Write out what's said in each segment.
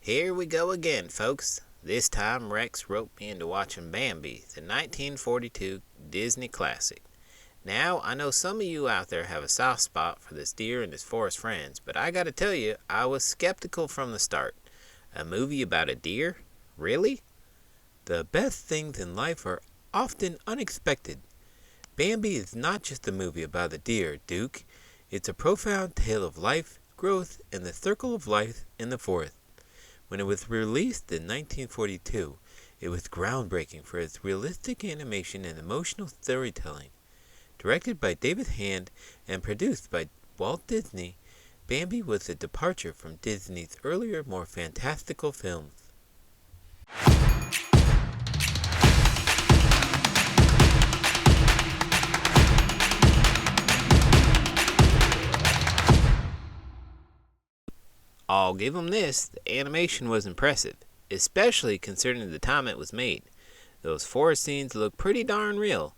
Here we go again, folks. This time Rex roped me into watching Bambi, the 1942 Disney classic. Now, I know some of you out there have a soft spot for this deer and his forest friends, but I gotta tell you, I was skeptical from the start. A movie about a deer? Really? The best things in life are often unexpected. Bambi is not just a movie about a deer, Duke. It's a profound tale of life, growth, and the circle of life in the forest. When it was released in 1942, it was groundbreaking for its realistic animation and emotional storytelling. Directed by David Hand and produced by Walt Disney, Bambi was a departure from Disney's earlier, more fantastical films. I'll give them this, the animation was impressive, especially considering the time it was made. Those forest scenes look pretty darn real,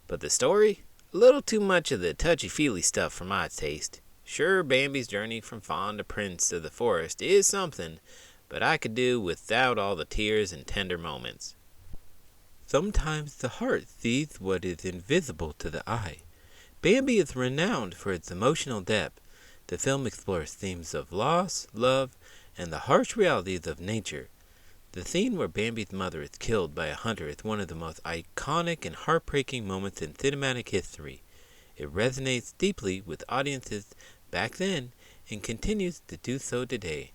but the story? A little too much of the touchy-feely stuff for my taste. Sure, Bambi's journey from fawn to prince of the forest is something, but I could do without all the tears and tender moments. Sometimes the heart sees what is invisible to the eye. Bambi is renowned for its emotional depth. The film explores themes of loss, love, and the harsh realities of nature. The scene where Bambi's mother is killed by a hunter is one of the most iconic and heartbreaking moments in cinematic history. It resonates deeply with audiences back then and continues to do so today.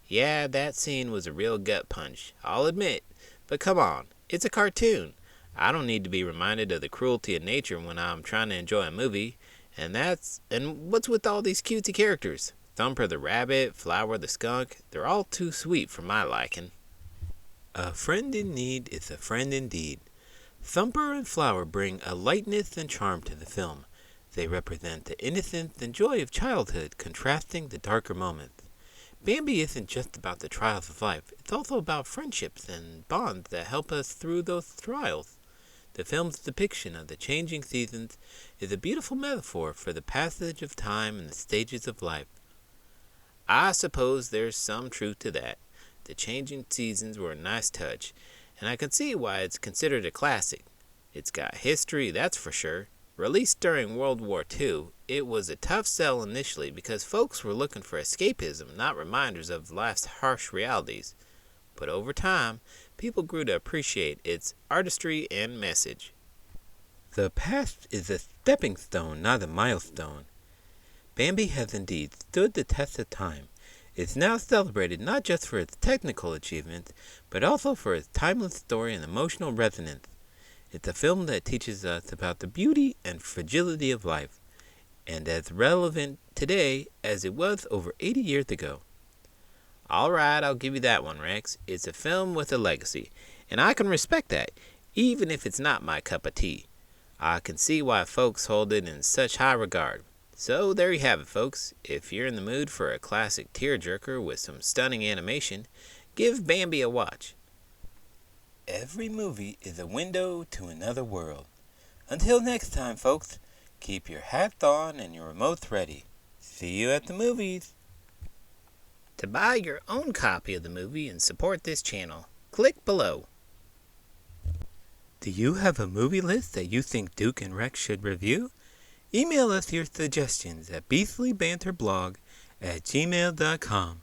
Yeah, that scene was a real gut punch, I'll admit. But come on, it's a cartoon. I don't need to be reminded of the cruelty of nature when I'm trying to enjoy a movie. And what's with all these cutesy characters? Thumper the rabbit, Flower the skunk, they're all too sweet for my liking. A friend in need is a friend indeed. Thumper and Flower bring a lightness and charm to the film. They represent the innocence and joy of childhood, contrasting the darker moments. Bambi isn't just about the trials of life, it's also about friendships and bonds that help us through those trials. The film's depiction of the changing seasons is a beautiful metaphor for the passage of time and the stages of life. I suppose there's some truth to that. The changing seasons were a nice touch, and I can see why it's considered a classic. It's got history, that's for sure. Released during World War II, it was a tough sell initially because folks were looking for escapism, not reminders of life's harsh realities. But over time, people grew to appreciate its artistry and message. The past is a stepping stone, not a milestone. Bambi has indeed stood the test of time. It's now celebrated not just for its technical achievements, but also for its timeless story and emotional resonance. It's a film that teaches us about the beauty and fragility of life, and as relevant today as it was over 80 years ago. Alright, I'll give you that one, Rex. It's a film with a legacy, and I can respect that, even if it's not my cup of tea. I can see why folks hold it in such high regard. So there you have it, folks. If you're in the mood for a classic tearjerker with some stunning animation, give Bambi a watch. Every movie is a window to another world. Until next time, folks, keep your hats on and your remotes ready. See you at the movies. To buy your own copy of the movie and support this channel, click below. Do you have a movie list that you think Duke and Rex should review? Email us your suggestions at beastlybanterblog@gmail.com.